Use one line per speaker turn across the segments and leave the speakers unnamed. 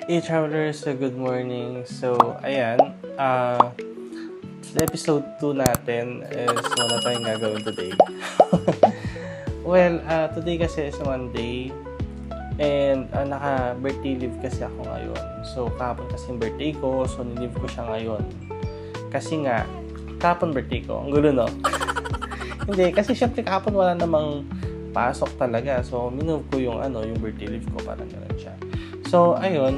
Hey travelers, good morning. So, ayan, episode 2 natin is wala tayong gagawin today. Well, today kasi is Monday and naka-birthday leave kasi ako ngayon. So, kahapon kasi yung birthday ko, so nilive ko siya ngayon. Kasi nga, kahapon birthday ko. Ang gulo, no? Hindi, kasi syempre kahapon wala namang pasok talaga. So, minove ko yung birthday leave ko, parang gano'n siya. So, ayun,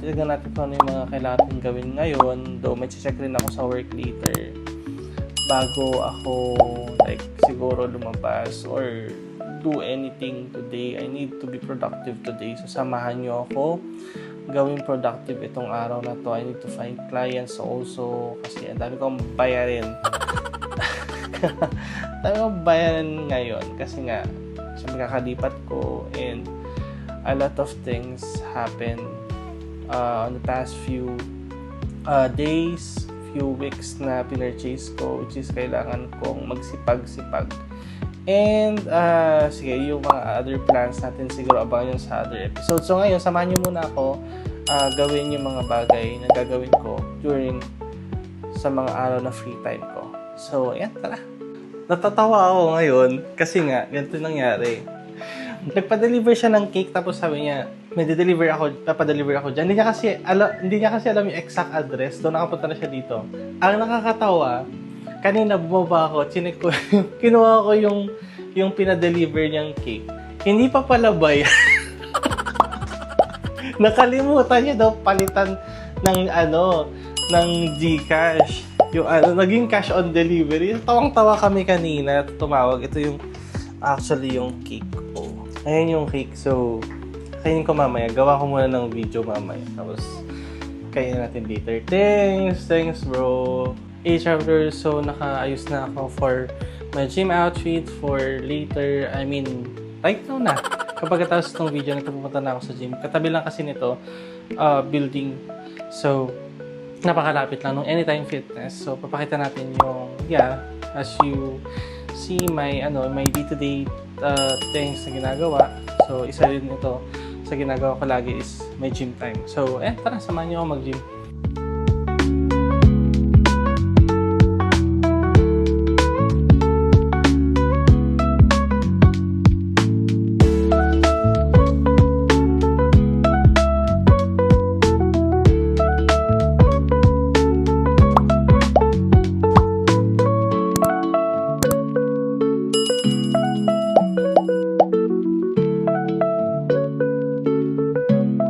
titignan natin kung ano yung mga kailangan natin gawin ngayon. Though, may check rin ako sa work later bago ako, like, siguro lumabas or do anything today. I need to be productive today. So, samahan nyo ako gawing productive itong araw na to. I need to find clients also kasi ang dami kong bayarin. Dami kong bayarin ngayon kasi nga, siyempre kakalipat ko and a lot of things happen on the past few days, few weeks na pinurchase ko, which is kailangan kong magsipag-sipag. And, sige, yung mga other plans natin siguro abangan yun sa other episode. So, ngayon, samahan nyo muna ako gawin yung mga bagay na gagawin ko during sa mga araw na free time ko. So, ayan, tara. Natatawa ako ngayon kasi nga, ganito nangyari. Nagpa-deliver siya ng cake tapos sabi niya, papadeliver ako dyan. Hindi niya kasi alam yung exact address. Doon nakapunta na siya dito. Ang nakakatawa, kanina bumaba ako, kinuha ko yung pinadeliver niyang cake. Hindi pa pala bayad. Nakalimutan niya daw palitan ng GCash. Yung naging cash on delivery. Tawang-tawa kami kanina, tumawag. Ito yung actually yung cake ko. Ayan yung cake. So, kainin ko mamaya. Gawa ko muna ng video mamaya. Tapos, kainin natin later. Thanks bro. Hey travelers, so nakaayos na ako for my gym outfit for later. I mean, right now na. Kapag tapos itong video na pupunta na ako sa gym. Katabi lang kasi nito, building. So, napakalapit lang nung Anytime Fitness. So, papakita natin yung, as you see my day-to-day things na ginagawa. So, isa rin ito sa ginagawa ko lagi is my gym time. So, tara, samahan niyo ako mag-gym.